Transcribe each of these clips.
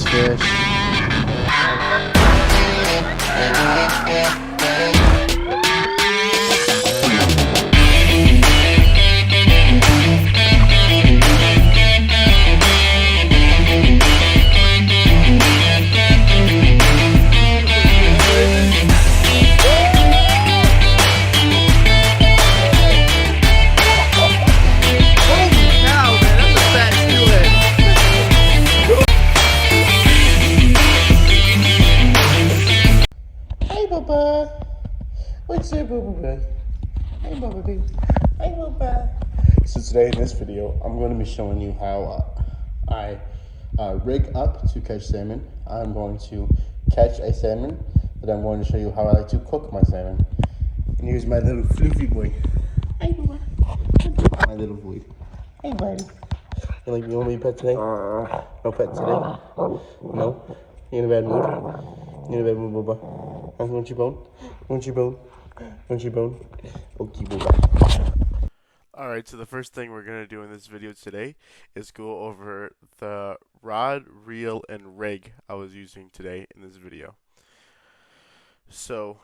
fish. Hey, Bubba. What's up, Bubba? Hey, Bubba. Hey, Bubba. So today in this video, I'm going to be showing you how I rig up to catch salmon. I'm going to catch a salmon, but I'm going to show you how I like to cook my salmon. And here's my little floofy boy. Hey, Bubba. My little boy. Hey, buddy. You want me to pet today? No pet today? No? You in a bad mood? You in a bad mood, Bubba? Want your bone? Want your bone? Want your bone? Okay, Bubba. Alright, so the first thing we're going to do in this video today is go over the rod, reel, and rig I was using today in this video. So,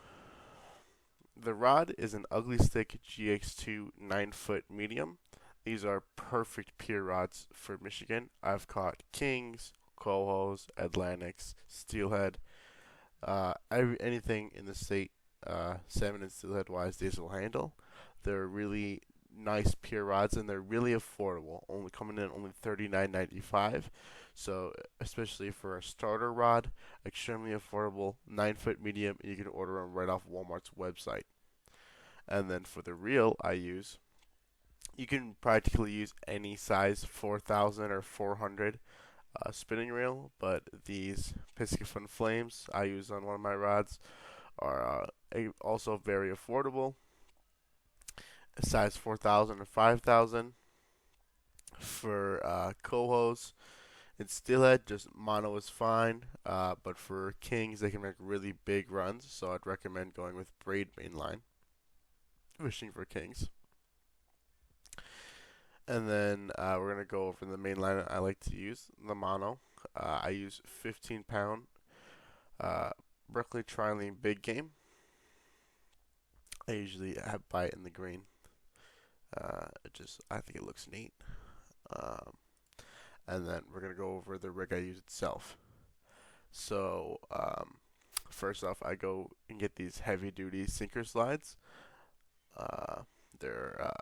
the rod is an Ugly Stick GX2 9-foot medium. These are perfect pier rods for Michigan. I've caught kings, cohos, Atlantics, steelhead, anything in the state, salmon and steelhead wise, these will handle. They're really nice pier rods and they're really affordable, only coming in only $39.95. So especially for a starter rod, extremely affordable, 9-foot medium, and you can order them right off Walmart's website. And then for the reel you can practically use any size 4,000 or 400 spinning reel, but these Piscifun Flames I use on one of my rods are also very affordable. Size 4,000 or 5,000. For cohos and steelhead, just mono is fine, but for kings they can make really big runs, so I'd recommend going with braid mainline fishing for kings. And then we're going to go over the main line I like to use, the mono. I use 15-pound Berkeley Trilene big game. I usually buy it in the green. I think it looks neat. And then we're going to go over the rig I use itself. So first off, I go and get these heavy-duty sinker slides. They're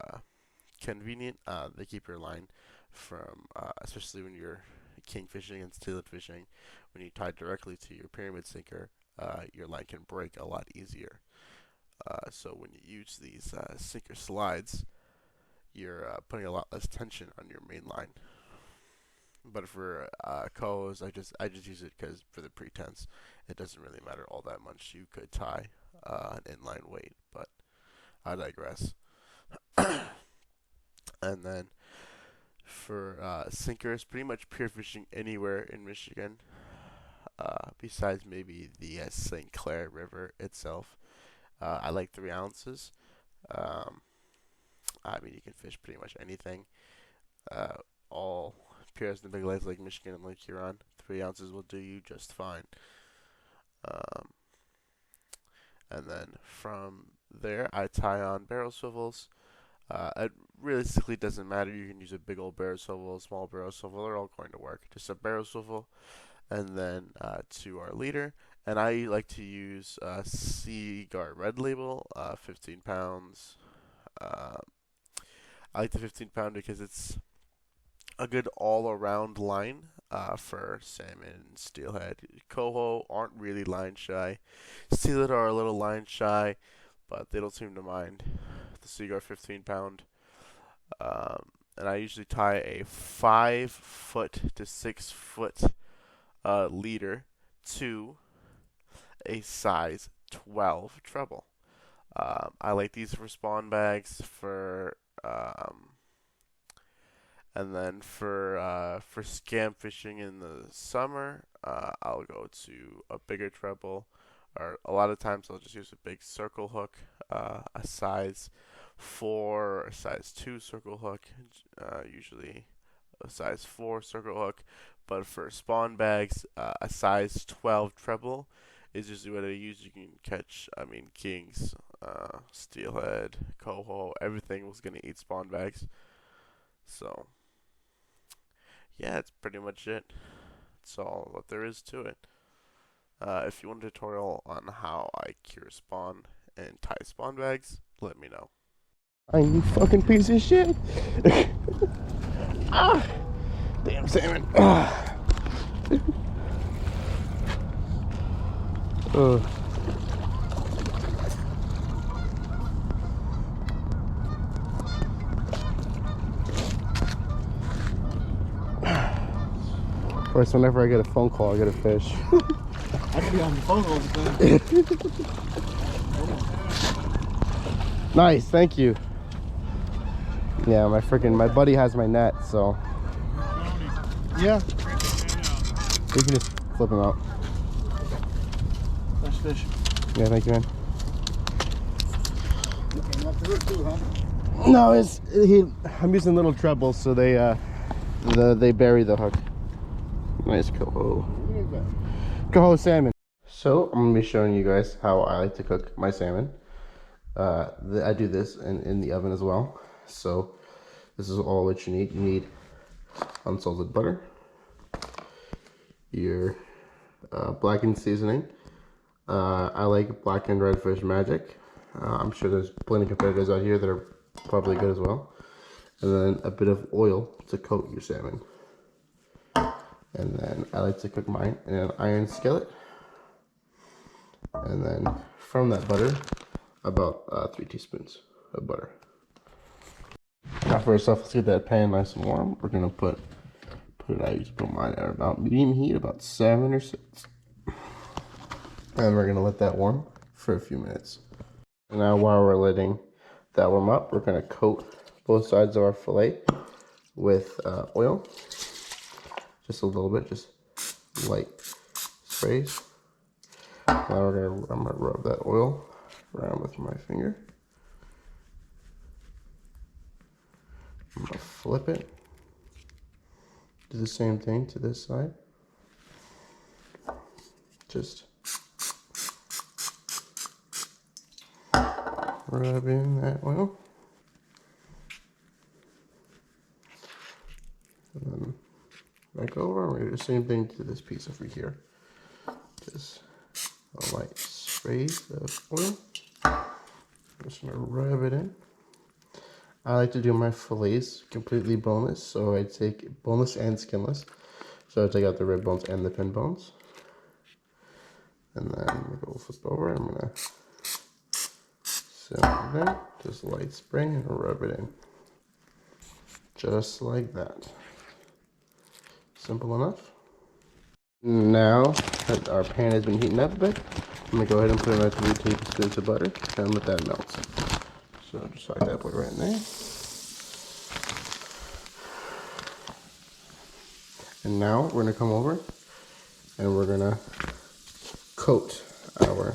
convenient. They keep your line from, especially when you're king fishing and steelhead fishing, when you tie directly to your pyramid sinker, your line can break a lot easier. So when you use these sinker slides, you're putting a lot less tension on your main line. But for cohos, I just use it because for the pretense, it doesn't really matter all that much. You could tie an inline weight, but I digress. And then for sinkers, pretty much pier fishing anywhere in Michigan, besides maybe the St. Clair River itself. I like 3 ounces. I mean, you can fish pretty much anything. All piers in the big lakes like Michigan and Lake Huron, 3 ounces will do you just fine. And then from there, I tie on barrel swivels. It realistically doesn't matter. You can use a big old barrel swivel, a small barrel swivel. They're all going to work. Just a barrel swivel, and then to our leader. And I like to use Seaguar Red Label, 15 pounds. I like the 15-pound because it's a good all-around line for salmon, steelhead. Coho aren't really line shy. Steelhead are a little line shy, but they don't seem to mind the Seaguar 15-pound. And I usually tie a 5-foot to 6-foot leader to a size 12 treble. I like these for spawn bags, and then for scam fishing in the summer, I'll go to a bigger treble, or a lot of times I'll just use a big circle hook, a size 4 or size 2 circle hook, usually a size 4 circle hook. But for spawn bags, a size 12 treble is usually what I use. You can catch, I mean, kings, steelhead, coho, everything was going to eat spawn bags. So, yeah, that's pretty much it. That's all that there is to it. If you want a tutorial on how I cure spawn and tie spawn bags, let me know. You fucking piece of shit. Ah, damn salmon. Ah. Of course, whenever I get a phone call, I get a fish. I could be on the phone all the time. Nice, thank you. Yeah, my buddy has my net, so. Yeah. You can just flip him out. Nice fish. Yeah, thank you, man. Came off the hook too, huh? No, I'm using little trebles, so they bury the hook. Nice coho. Coho salmon. So I'm gonna be showing you guys how I like to cook my salmon. I do this in the oven as well. So this is all what you need. You need unsalted butter, your blackened seasoning. I like blackened redfish magic. I'm sure there's plenty of competitors out here that are probably good as well. And then a bit of oil to coat your salmon. And then I like to cook mine in an iron skillet. And then from that butter, about 3 teaspoons of butter. Now first off, let's get that pan nice and warm. We're gonna put it. I used to put mine at about medium heat, about 7 or 6. And we're gonna let that warm for a few minutes. And now while we're letting that warm up, we're gonna coat both sides of our fillet with oil. Just a little bit, just light sprays. Now I'm gonna rub that oil around with my finger. I'm gonna flip it. Do the same thing to this side. Just rub in that oil. And then back over. We're gonna do the same thing to this piece over here. Just a light sprays of oil. I'm just gonna rub it in. I like to do my fillets completely boneless, so I take boneless and skinless. So I take out the rib bones and the pin bones. And then we'll flip over. I'm gonna set it there. Just light spray and rub it in. Just like that. Simple enough. Now that our pan has been heating up a bit, I'm gonna go ahead and put in our 3 tablespoons of butter and let that melt. So just like that, put it right in there. And now we're gonna come over and we're gonna coat our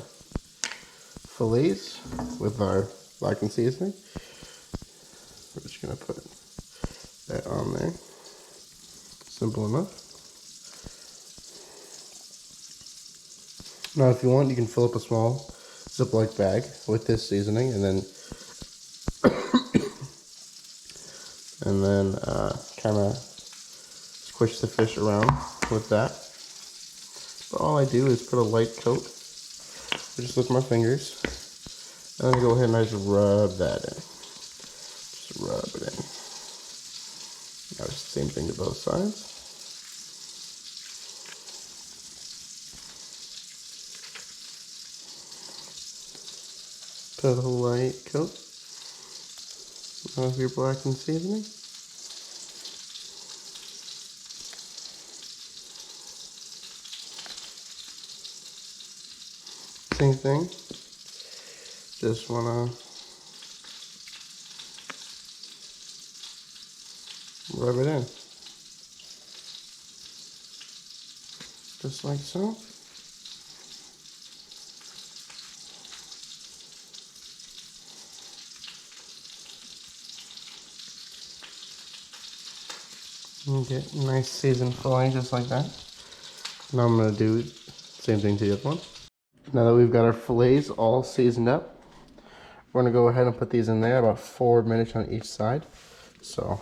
fillets with our blackened seasoning. We're just gonna put that on there. Simple enough. Now if you want, you can fill up a small Ziploc bag with this seasoning and then kind of squish the fish around with that. But all I do is put a light coat, just with my fingers, and then go ahead and I just rub that in. Just rub it in. Now it's the same thing to both sides. Put a light coat of your blackened seasoning. Same thing. Just wanna rub it in. Just like so. And get nice seasoned fillet just like that. Now I'm gonna do the same thing to the other one. Now that we've got our fillets all seasoned up, we're gonna go ahead and put these in there about 4 minutes on each side. So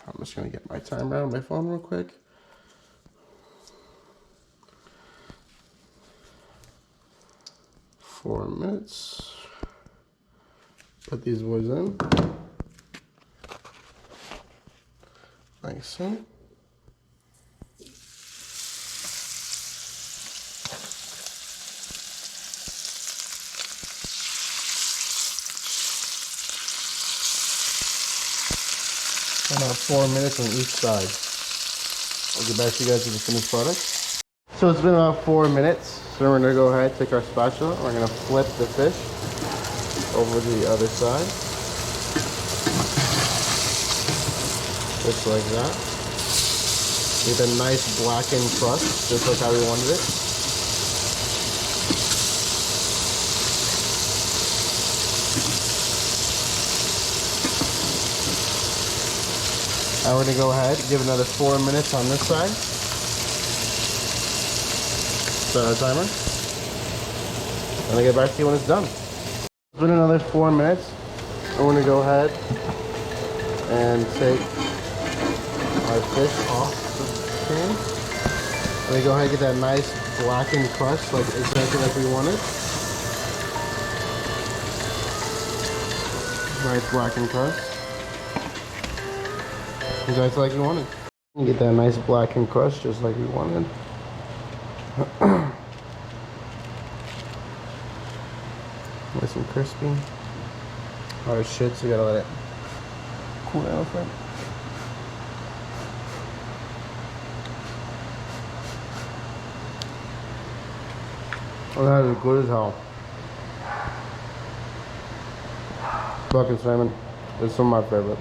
I'm just gonna get my timer on my phone real quick. 4 minutes. Put these boys in. Nice one. About 4 minutes on each side. I'll get back to you guys with the finished product. So it's been about 4 minutes. So we're gonna go ahead, take our spatula. We're gonna flip the fish over the other side. Just like that. Get a nice blackened crust, just like how we wanted it. Now we're gonna go ahead, give another 4 minutes on this side. Set our timer. And I'll get back to you when it's done. It's been another 4 minutes. I'm gonna go ahead and take our fish off the pan. Let me go ahead and get that nice blackened crust, like exactly like we wanted. Nice blackened crust. Exactly like we wanted. Get that nice blackened crust just like we wanted. Nice and crispy. Oh shit, so you gotta let it cool down for it. Oh, that is good as hell. Fucking salmon. It's some of my favorite.